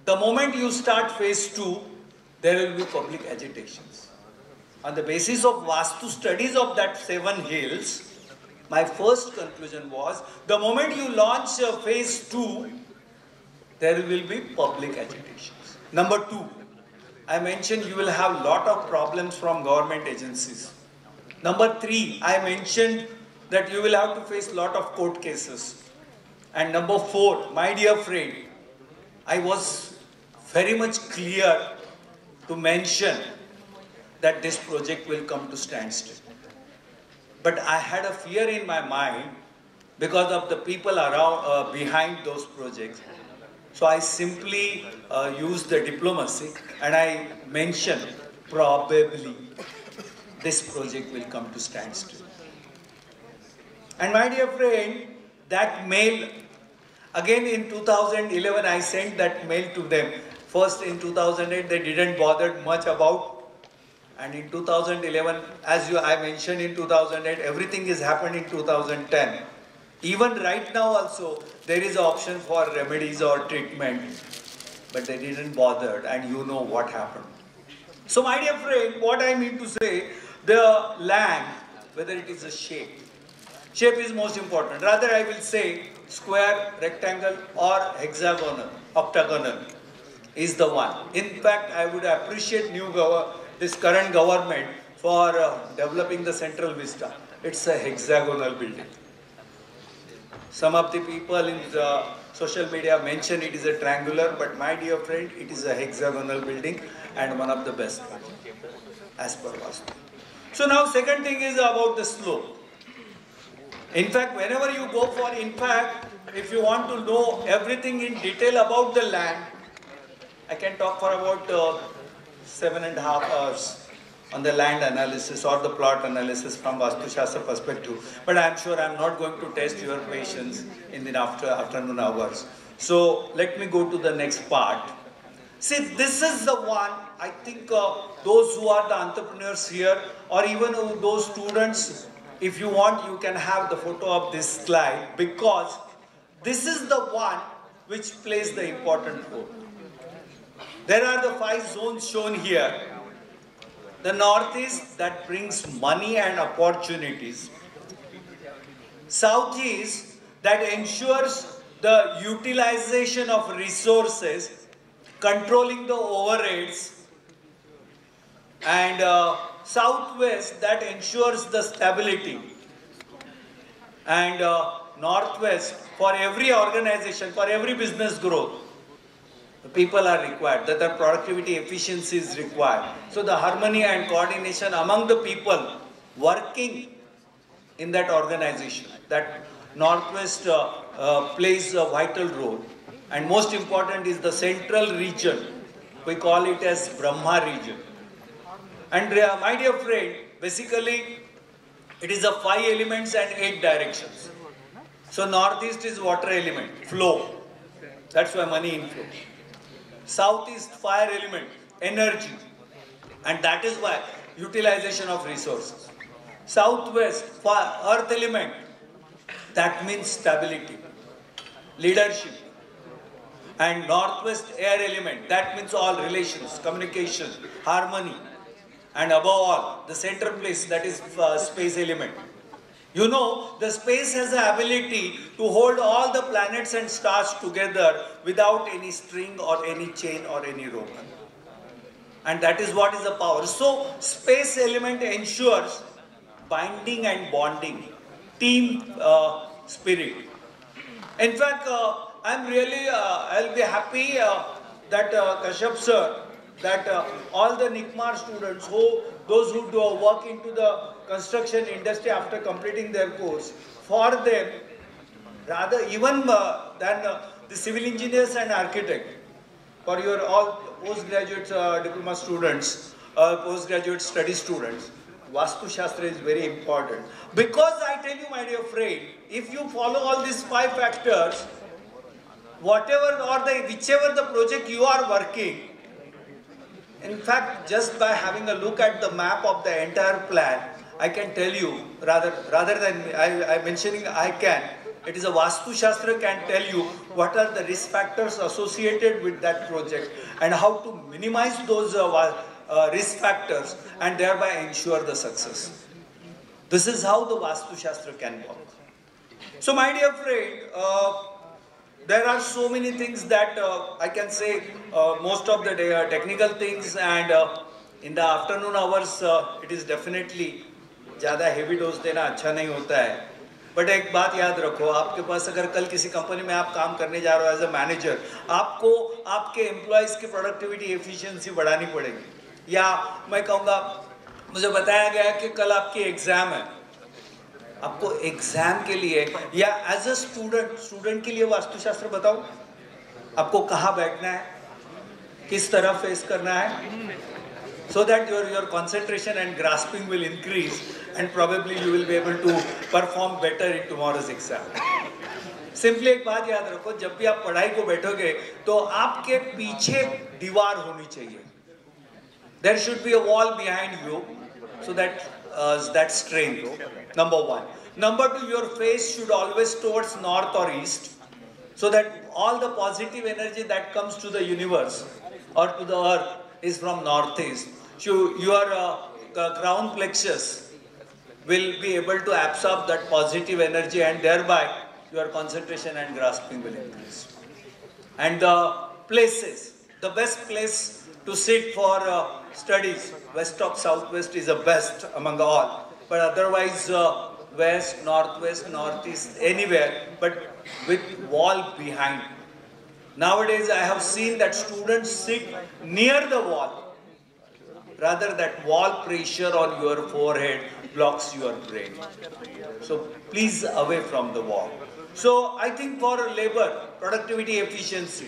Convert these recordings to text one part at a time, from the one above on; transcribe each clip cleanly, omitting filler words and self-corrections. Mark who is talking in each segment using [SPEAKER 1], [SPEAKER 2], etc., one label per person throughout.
[SPEAKER 1] The moment you start phase 2, there will be public agitations. On the basis of Vastu studies of that 7 hills, my first conclusion was, the moment you launch phase 2, there will be public agitations. Number 2, I mentioned you will have lot of problems from government agencies. Number 3, I mentioned that you will have to face lot of court cases. And number 4, my dear friend, I was very much clear to mention that this project will come to standstill. But I had a fear in my mind because of the people around behind those projects. So I simply used the diplomacy and I mentioned probably this project will come to standstill. And my dear friend, that mail, again in 2011 I sent that mail to them. First in 2008 they didn't bother much about. And in 2011, as I mentioned in 2008, everything is happened in 2010. Even right now also, there is an option for remedies or treatment, but they didn't bother, and you know what happened. So my dear friend, what I mean to say, the land, whether it is a shape is most important. Rather I will say square, rectangle or hexagonal, octagonal is the one. In fact, I would appreciate this current government for developing the Central Vista. It's a hexagonal building. Some of the people in the social media mention it is a triangular, but my dear friend, it is a hexagonal building and one of the best as per Vastu. So now second thing is about the slope. In fact, whenever you go for, if you want to know everything in detail about the land, I can talk for about 7.5 hours on the land analysis or the plot analysis from Vastu Shastra perspective. But I am sure I am not going to test your patience in the afternoon hours. So let me go to the next part. See, this is the one, I think those who are the entrepreneurs here or even those students, if you want, you can have the photo of this slide because this is the one which plays the important role. There are the 5 zones shown here. The northeast that brings money and opportunities. Southeast that ensures the utilization of resources, controlling the overheads. And southwest that ensures the stability. And northwest for every organization, for every business growth. The people are required, that the productivity efficiency is required. So the harmony and coordination among the people working in that organization, that Northwest plays a vital role. And most important is the central region. We call it as Brahma region. And my dear friend, basically it is a 5 elements and 8 directions. So Northeast is water element, flow. That's why money inflows. Southeast fire element, energy, and that is why utilization of resources. Southwest fire, earth element, that means stability, leadership, and northwest air element, that means all relations, communication, harmony, and above all, the center place, that is space element. You know, the space has the ability to hold all the planets and stars together without any string or any chain or any rope. And that is what is the power. So, space element ensures binding and bonding, team spirit. In fact, I'm really, I'll be happy that Kashyap sir, that all the NICMAR students, those who do work into the construction industry after completing their course, for them, rather even than the civil engineers and architect, for your all postgraduate diploma students, postgraduate study students, Vastu Shastra is very important. Because I tell you, my dear friend, if you follow all these 5 factors, whatever or whichever the project you are working, in fact, just by having a look at the map of the entire plan, I can tell you, rather than I mentioning I can, It is a Vastu Shastra can tell you what are the risk factors associated with that project and how to minimize those risk factors and thereby ensure the success. This is how the Vastu Shastra can work. So my dear friend, there are so many things that I can say, most of the day are technical things, and in the afternoon hours it is definitely ज़्यादा heavy dose देना अच्छा नहीं होता है. But एक बात याद रखो, आपके पास अगर कल किसी कंपनी में आप काम करने जा रहे हो एज अ मैनेजर, आपको आपके एम्प्लॉयज़ की प्रोडक्टिविटी एफिशिएंसी बढ़ानी पड़ेगी. या मैं कहूँगा, मुझे बताया गया कि कल आपकी एग्ज़ाम है, आपको एग्ज़ाम के लिए या एज अ स्टूडेंट के लिए वास्तुशास्त्र बताओ, आपको कहाँ बैठना है, किस तरह फेस करना है, so that your concentration and grasping will increase and probably you will be able to perform better in tomorrow's exam. Simply एक बात याद रखो, जब भी आप पढ़ाई को बैठोगे तो आपके पीछे दीवार होनी चाहिए. There should be a wall behind you so that strength. Number one. Number two, your face should always towards north or east, so that all the positive energy that comes to the universe or to the earth is from northeast. So your crown plexus will be able to absorb that positive energy, and thereby your concentration and grasping will increase. And the places, the best place to sit for studies, west of southwest is the best among all. But otherwise, west, northwest, northeast, anywhere, but with wall behind. Nowadays, I have seen that students sit near the wall. Rather, that wall pressure on your forehead blocks your brain. So please away from the wall. So I think for labor, productivity, efficiency,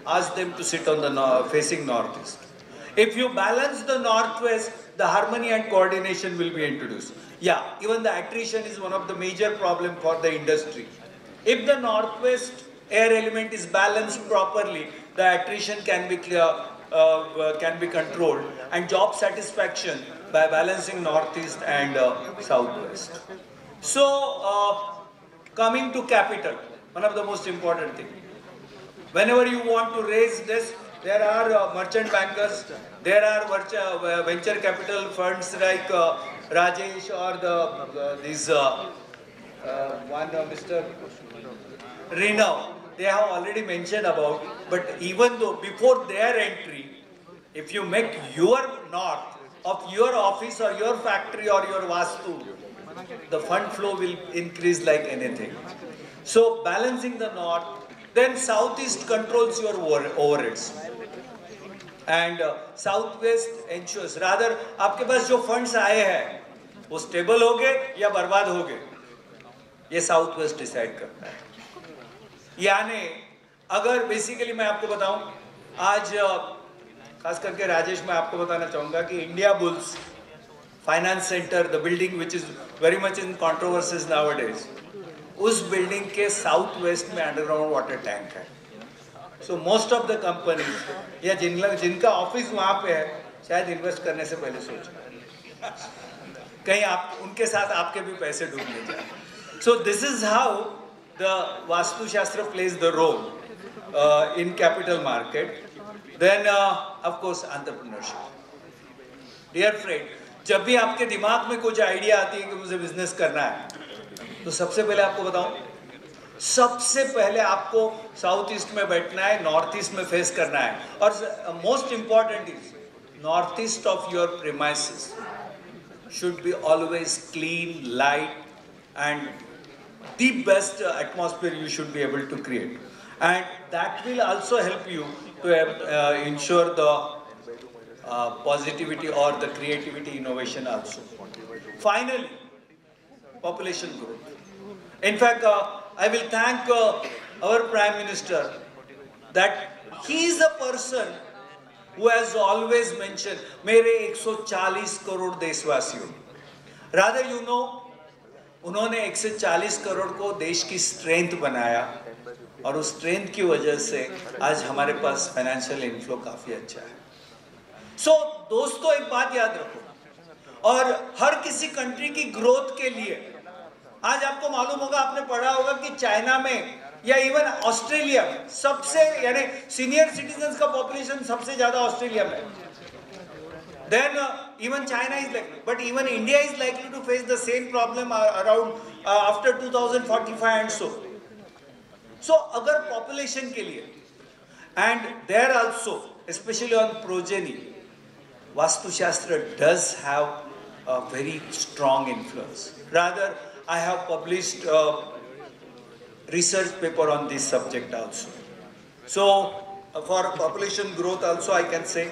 [SPEAKER 1] ask them to sit on the facing northeast. If you balance the northwest, the harmony and coordination will be introduced. Yeah, even the attrition is one of the major problem for the industry. If the northwest air element is balanced properly, the attrition can be controlled, and job satisfaction by balancing northeast and southwest. So, coming to capital, one of the most important things. Whenever you want to raise this, there are merchant bankers, there are venture capital funds like Rajesh or Mr. Reno. They have already mentioned about, but even though before their entry, if you make your north of your office or your factory or your Vastu, the fund flow will increase like anything. So balancing the north, then southeast controls your overheads. And southwest ensures, rather आपके पास जो funds आए हैं, वो stable हो गए या बर्बाद हो गए, ये southwest decide करता है. यानी अगर बेसिकली मैं आपको बताऊं, आज खास करके राजेश, मैं आपको बताना चाहूँगा कि India bulls finance centre, the building which is very much in controversies nowadays, उस बिल्डिंग के साउथ वेस्ट में अंडरग्राउंड वाटर टैंक है. So most of the companies या जिनका ऑफिस वहाँ पे है, शायद इन्वेस्ट करने से पहले सोचें कहीं आप उनके साथ आपके भी पैसे डूब ले जाए. So this is how the Vastu Shastra plays the role in capital market. Then, of course, entrepreneurship. Dear friend, जब भी आपके दिमाग में कुछ आइडिया आती है कि मुझे बिजनेस करना है, तो सबसे पहले आपको बताऊं, सबसे पहले आपको साउथ ईस्ट में बैठना है, नॉर्थ ईस्ट में फेस करना है, और most important is north east of your premises should be always clean, light, and the best atmosphere you should be able to create. And that will also help you to ensure the positivity or the creativity, innovation also. Finally, population growth. In fact, I will thank our Prime Minister that he is a person who has always mentioned, मेरे 140 करोड़ देशवासियों. Rather, you know, उन्होंने 140 करोड़ को देश की strength बनाया, और उस strength की वजह से आज हमारे पास फाइनेंशियल इनफ्लो काफी अच्छा है. सो दोस्तों, एक बात याद रखो, और हर किसी कंट्री की ग्रोथ के लिए आज आपको मालूम होगा, आपने पढ़ा होगा कि चाइना में या इवन ऑस्ट्रेलिया में सबसे यानी सीनियर सिटीजन्स का पॉपुलेशन सबसे ज्यादा ऑस्ट्रेलिया में. Then even China is like, but even India is likely to face the same problem around after 2045 and so. So अगर population के लिए and there also, especially on progeny, Vastu Shastra does have a very strong influence. Rather, I have published research paper on this subject also. So for population growth also I can say,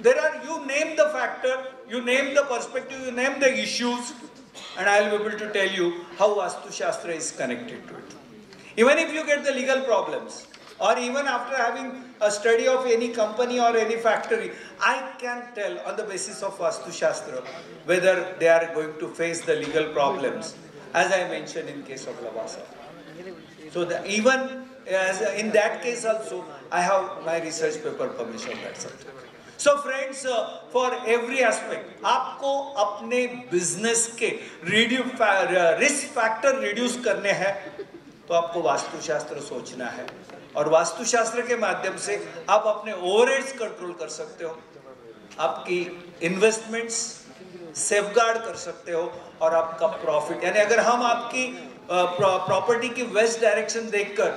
[SPEAKER 1] there are, you name the factor, you name the perspective, you name the issues, and I will be able to tell you how Vastu Shastra is connected to it. Even if you get the legal problems, or even after having a study of any company or any factory, I can tell on the basis of Vastu Shastra whether they are going to face the legal problems, as I mentioned in case of Lavasa. So even as in that case also, I have my research paper published on that subject. So friends, for every aspect, आपको अपने business के risk factor reduce करने हैं, तो आपको वास्तु शास्त्र सोचना है. और वास्तु शास्त्र के माध्यम से आप अपने ओवरहेड्स कंट्रोल कर सकते हो, आपकी इन्वेस्टमेंट्स सेफगार्ड कर सकते हो, और आपका प्रॉफिट, यानी अगर हम आपकी प्रॉपर्टी की वेस्ट डायरेक्शन देखकर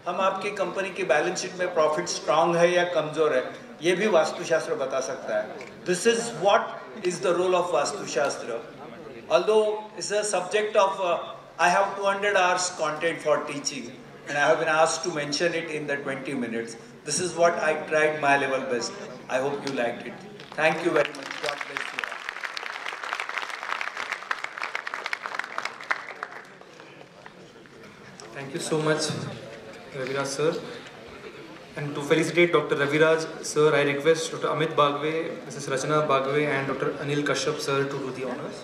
[SPEAKER 1] हम आपकी कंपनी की बैलेंस शीट में प्रॉफिट स्ट्रांग है या कमजोर है, ये भी वास्तु शास्त्र बता सकता है. This is what is the role of Vastu Shastra. Although it's a subject of I have 200 hours content for teaching, and I have been asked to mention it in the 20 minutes. This is what I tried my level best. I hope you liked it. Thank you very much. God bless you all.
[SPEAKER 2] Thank you so much, Raviraj sir. And to felicitate Dr. Raviraj sir, I request Dr. Amit Bagwe, Mrs. Rachana Bagwe and Dr. Anil Kashyap sir to do the honors.